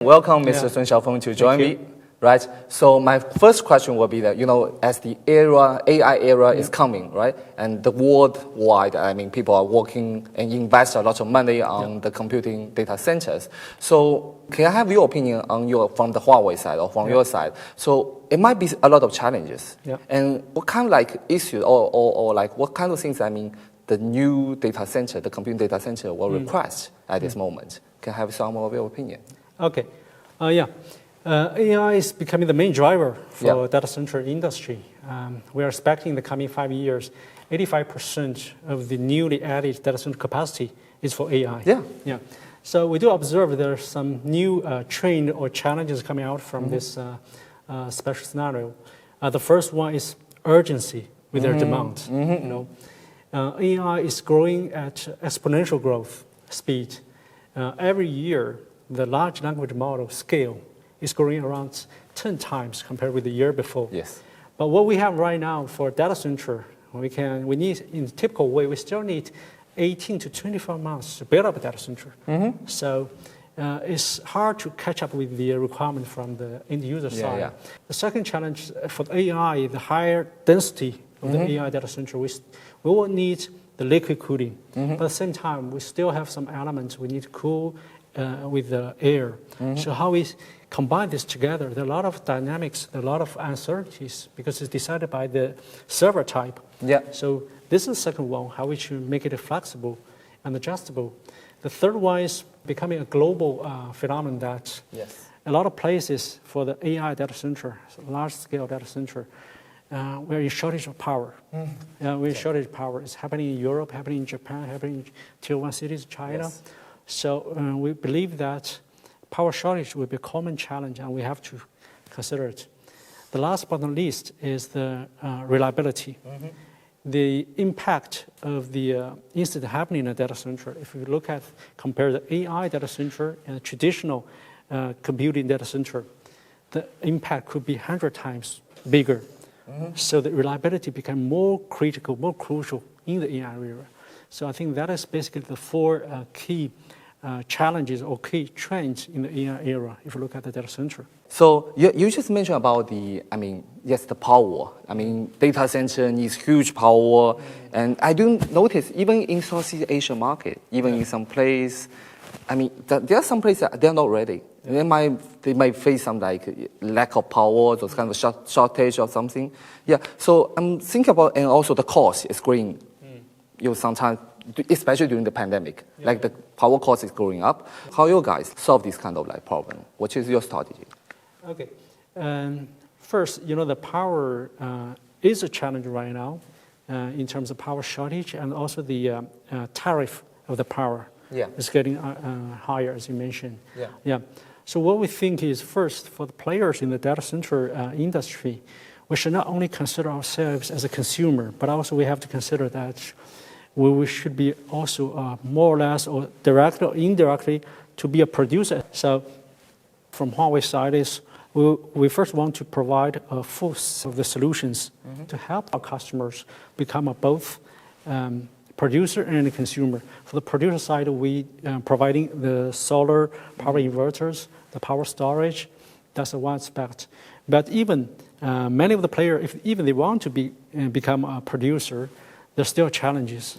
Welcome, Mr. Sun Xiaofeng, to join me. Right. So my first question will be that, as the AI era is coming, right, and the worldwide, people are working and invest a lot of money on the computing data centers. So can I have your opinion from the Huawei side or from your side? So it might be a lot of challenges. And what kind of issues or what kind of things, the new data center, the computing data center will request at this moment? Can I have some of your opinion? Okay. AI is becoming the main driver for data center industry. We are expecting in the coming 5 years, 85% of the newly added data center capacity is for AI. So we do observe there are some new trend or challenges coming out from this special scenario. The first one is urgency with their demand. AI is growing at exponential growth speed. Every year, the large language model scale is growing around 10 times compared with the year before. But what we have right now for data center, we need, in the typical way, we still need 18 to 24 months to build up a data center. So it's hard to catch up with the requirement from the end user side. The second challenge for the AI, the higher density of the AI data center, we will need the liquid cooling. But at the same time, we still have some elements we need to cool with the air. So how we combine this together, there are a lot of dynamics, a lot of uncertainties because it's decided by the server type. So this is the second one, how we should make it flexible and adjustable. The third one is becoming a global phenomenon that a lot of places for the AI data center, large-scale data center, we're in shortage of power. We're in shortage of power. It's happening in Europe, happening in Japan, happening in Tier 1 cities, China. So we believe that power shortage will be a common challenge, and we have to consider it. The last but not least is the reliability. The impact of the incident happening in a data center, if you compare the AI data center and the traditional computing data center, the impact could be 100 times bigger. So the reliability became more critical, more crucial in the AI era. So I think that is basically the four key challenges or key trends in the AI era, if you look at the data center. So you just mentioned about the power. Data center needs huge power. And I do notice even in Southeast Asia market, even in some place, there are some places that they're not ready. They might face some lack of power, those kind of shortage or something. So I'm thinking about, and also the cost is growing. Sometimes, especially during the pandemic, the power cost is growing up. How you guys solve this kind of problem? What is your strategy? Okay. First, the power is a challenge right now in terms of power shortage, and also the tariff of the power is getting higher, as you mentioned. So what we think is, first, for the players in the data center industry, we should not only consider ourselves as a consumer, but also we have to consider that we should be also more or less, or directly or indirectly, to be a producer. So from Huawei side is, we first want to provide a full set of the solutions to help our customers become both producer and a consumer. For the producer side, we providing the solar power inverters, the power storage. That's one aspect. But even many of the players, if even they want to become a producer, there's still challenges.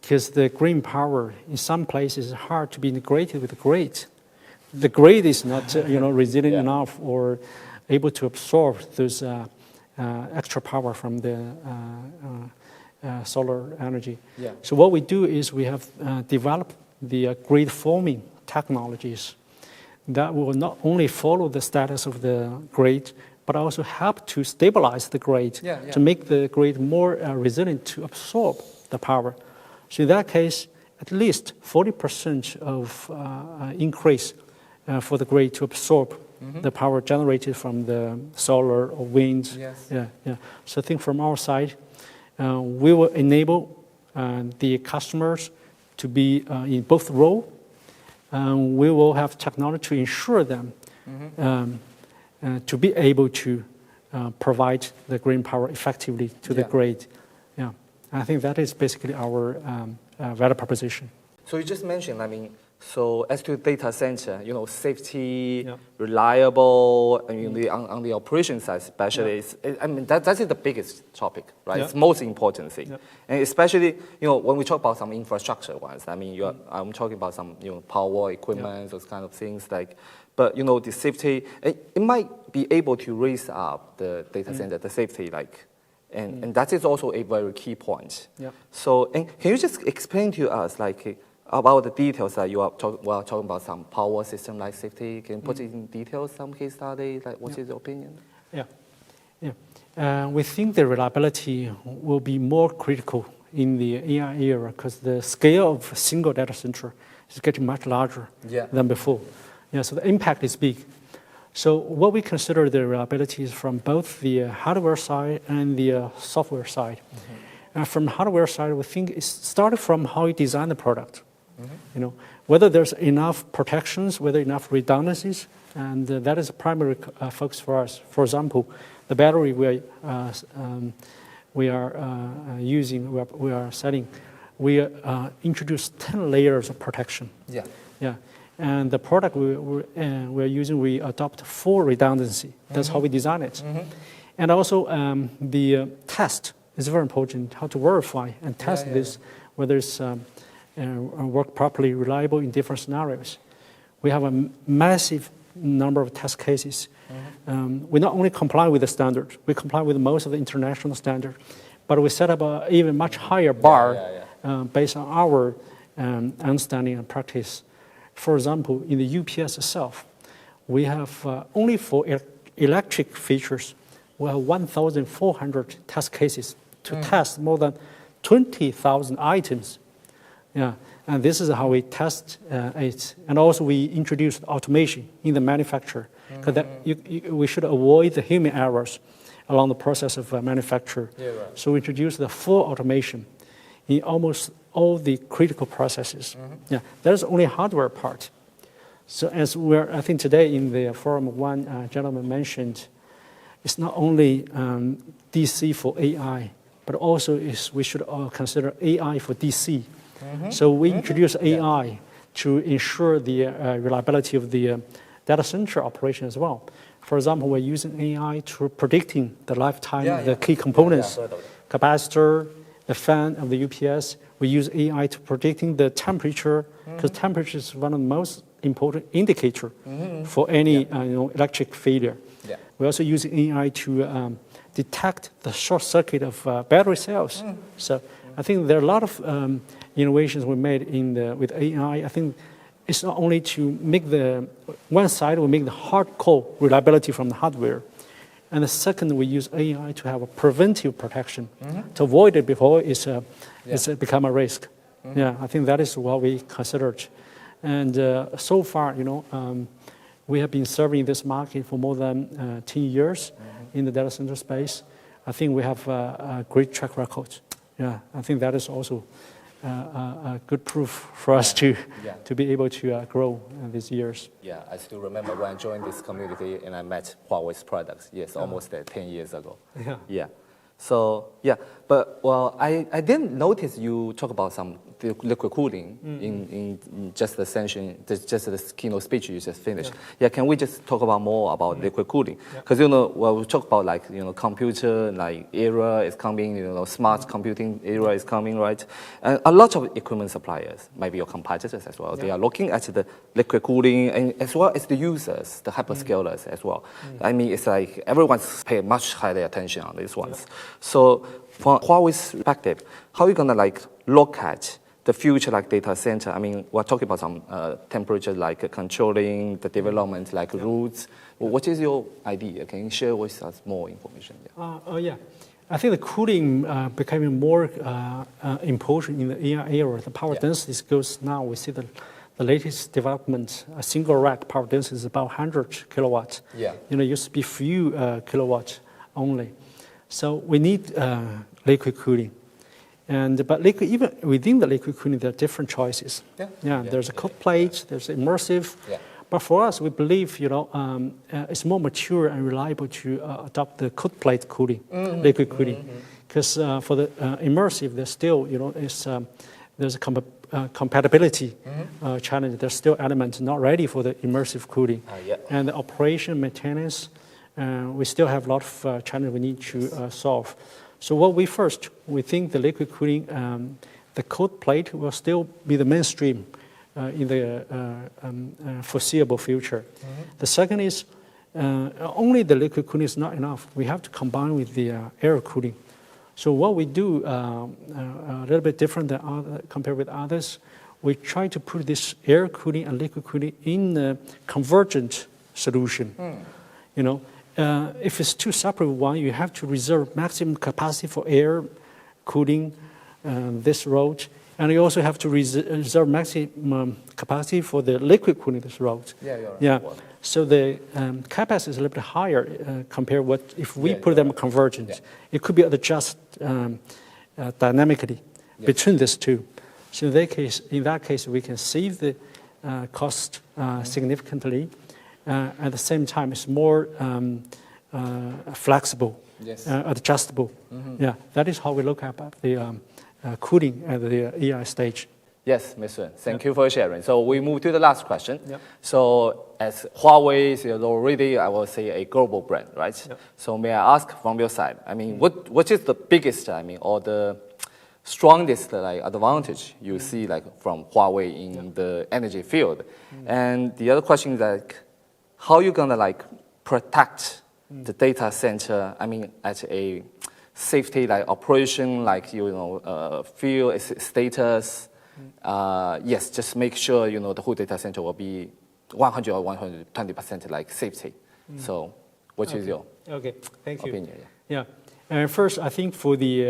Because the green power in some places is hard to be integrated with the grid. The grid is not resilient enough or able to absorb those extra power from the solar energy. So what we do is we have developed the grid forming technologies that will not only follow the status of the grid, but also help to stabilize the grid, to make the grid more resilient to absorb the power. So in that case, at least 40% of increase for the grid to absorb the power generated from the solar or wind. So I think from our side, we will enable the customers to be in both roles. We will have technology to ensure them to be able to provide the green power effectively to the grid. I think that is basically our value proposition. So you just mentioned, So as to data center, safety, Yeah. reliable, I mean, on the operation side especially, that is the biggest topic, right? Yeah. It's the most important thing. Yeah. And especially, when we talk about some infrastructure ones, I mean, I'm talking about some, power equipment, those kind of things but the safety, it might be able to raise up the data center, the safety, and that is also a very key point. Yeah. So, and can you just explain to us, about the details that you are talking about some power system like safety? Can you put it in details, some case study? What is your opinion? Yeah. We think the reliability will be more critical in the AI era because the scale of a single data center is getting much larger than before. Yeah, so the impact is big. So what we consider the reliability is from both the hardware side and the software side. From the hardware side, we think it started from how you design the product. Whether there's enough protections, whether enough redundancies, and that is a primary focus for us. For example, the battery we are selling, we introduced 10 layers of protection. Yeah. And the product we're using, we adopt 4 redundancy. That's how we design it. And also the test is very important, how to verify and test this, whether it's work properly, reliable in different scenarios. We have a massive number of test cases. We not only comply with the standard, we comply with most of the international standard, but we set up an even much higher bar based on our understanding and practice. For example, in the UPS itself, we have only for electric features, we have 1,400 test cases to test more than 20,000 items. Yeah, and this is how we test it. And also we introduced automation in the manufacture, because we should avoid the human errors along the process of manufacture. So we introduced the full automation in almost all the critical processes. Yeah, there's only hardware part. So as I think today in the forum, one gentleman mentioned, it's not only DC for AI, but also we should consider AI for DC. So we introduce AI to ensure the reliability of the data center operation as well. For example, we're using AI to predicting the lifetime of the key components, capacitor, the fan of the UPS. We use AI to predicting the temperature, because temperature is one of the most important indicator for any electric failure. We also use AI to detect the short circuit of battery cells. So I think there are a lot of innovations we made with AI. I think it's not only to make one side, we make the hardcore reliability from the hardware. And the second, we use AI to have a preventive protection to avoid it before it's become a risk. Yeah, I think that is what we considered. And so far, we have been serving this market for more than 10 years in the data center space. I think we have a great track record. Yeah, I think that is also a good proof for us to be able to grow these years. Yeah, I still remember when I joined this community and I met Huawei's products. Yes, almost 10 years ago. Yeah. So but I didn't notice you talk about some liquid cooling in just the session, just the keynote speech you just finished. Yeah, can we just talk about more about liquid cooling? Because we talk about computer era is coming, smart computing era is coming, right? And a lot of equipment suppliers, maybe your competitors as well, they are looking at the liquid cooling and as well as the users, the hyperscalers as well. I mean, it's like everyone's paying much higher attention on these ones. So from Huawei's perspective, how are you gonna look at the future data center? I mean, we're talking about some temperature controlling the development routes. What is your idea? Can you share with us more information? I think the cooling becoming more important in the AI era. The power density goes now. We see the latest development. A single rack power density is about 100 kilowatts. It used to be few kilowatts only. So we need liquid cooling. But even within the liquid cooling, there are different choices. There's a cold plate, there's immersive. But for us, we believe it's more mature and reliable to adopt the cold plate cooling, liquid cooling, because for the immersive, there's still there's a compatibility challenge. There's still elements not ready for the immersive cooling. And the operation maintenance, we still have a lot of challenges we need to solve. So what we think the liquid cooling, the cold plate will still be the mainstream in the foreseeable future. The second is only the liquid cooling is not enough. We have to combine with the air cooling. So what we do a little bit different than compared with others, we try to put this air cooling and liquid cooling in a convergent solution. You know, if it's two separate one, you have to reserve maximum capacity for air cooling this road, and you also have to reserve maximum capacity for the liquid cooling this road. Yeah. So the capacity is a little bit higher compared what if we put them convergent. It could be adjusted dynamically between these two. So in that case, we can save the cost significantly. At the same time, it's more flexible, adjustable. Yeah, that is how we look at the cooling at the AI stage. Yes, Mr. Thank you for sharing. So we move to the last question. So as Huawei is already, I will say, a global brand, right? So may I ask from your side, I mean, what is the biggest, I mean, or the strongest advantage you see from Huawei in the energy field? And the other question is how are you gonna protect the data center, I mean, at a safety operation, field status? Yes, just make sure the whole data center will be 100 or 120% safety. So, what is your opinion? First, I think for the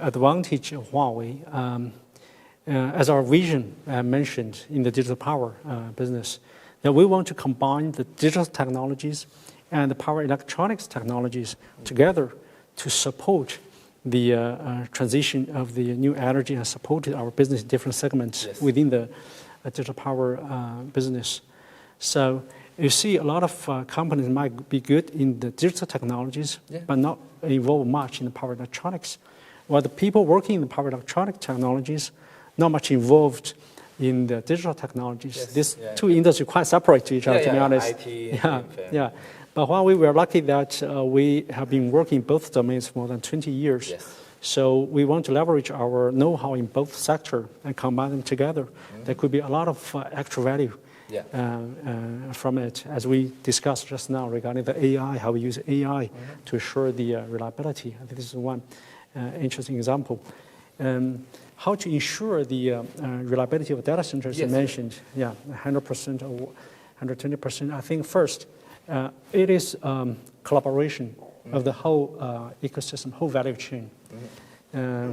advantage of Huawei, as our vision mentioned in the digital power business, that we want to combine the digital technologies and the power electronics technologies together to support the transition of the new energy and support our business in different segments within the digital power business. So you see a lot of companies might be good in the digital technologies, but not involved much in the power electronics. While the people working in the power electronic technologies, not much involved in the digital technologies. These two industries quite separate to each other, to be honest. IT, But Huawei, we are lucky that we have been working in both domains for more than 20 years. So we want to leverage our know-how in both sectors and combine them together. There could be a lot of extra value from it, as we discussed just now regarding the AI, how we use AI to assure the reliability. I think this is one interesting example. How to ensure the reliability of data centers you mentioned. 100% or 120%. I think first, it is collaboration of the whole ecosystem, whole value chain,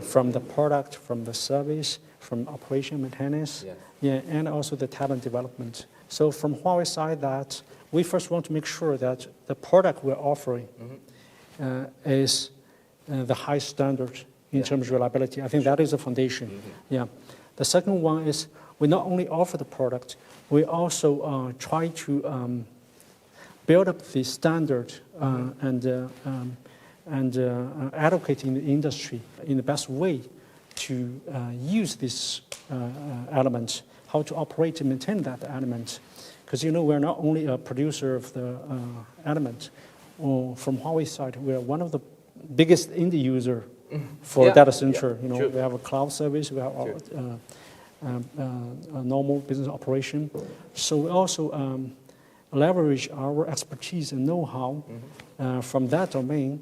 from the product, from the service, from operation maintenance, and also the talent development. So from Huawei side, that we first want to make sure that the product we're offering is the high standard in terms of reliability. I think that is the foundation. The second one is we not only offer the product, we also try to build up the standard and advocate in the industry in the best way to use this element, how to operate and maintain that element. Because we're not only a producer of the element. From Huawei side, we are one of the biggest end user for data center. We have a cloud service, we have a normal business operation. So we also leverage our expertise and know-how from that domain,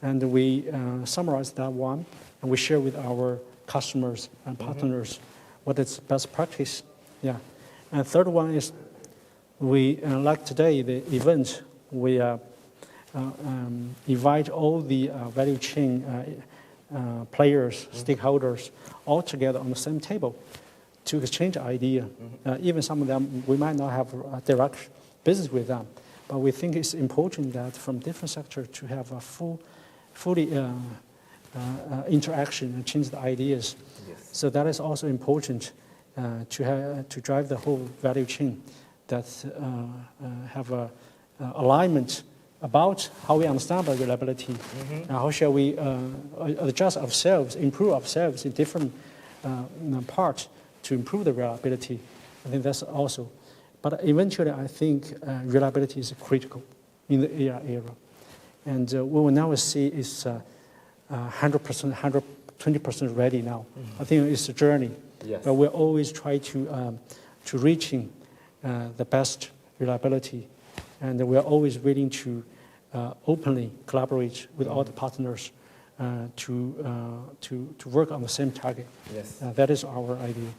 and we summarize that one, and we share with our customers and partners what is best practice. And third one is we, like today, the event, we invite all the value chain players, stakeholders, all together on the same table to exchange idea. Even some of them, we might not have a direct business with them, but we think it's important that from different sectors to have a fully interaction and change the ideas. So that is also important to drive the whole value chain, that have a alignment about how we understand about reliability, and how shall we adjust ourselves, improve ourselves in different parts to improve the reliability. I think that's also. But eventually, I think reliability is critical in the AI era. And what we now see is 100%, 120% ready now. I think it's a journey. Yes. But we're always try to reaching the best reliability. And we're always willing to openly collaborate with all the partners to work on the same target. Yes. That is our idea.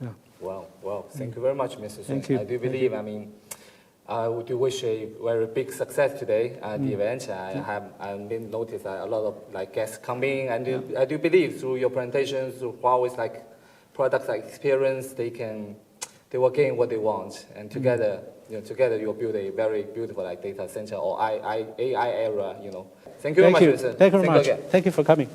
Yeah. Well, thank you very much, Mr. Sun. Thank you. I do believe, I do wish a very big success today at the event. I been noticed a lot of guests coming, and I do believe through your presentations, through Huawei's products experience, they will gain what they want, and together you'll build a very beautiful data center or AI era. Thank you very much, Mr. Thank you very much. again. Thank you for coming.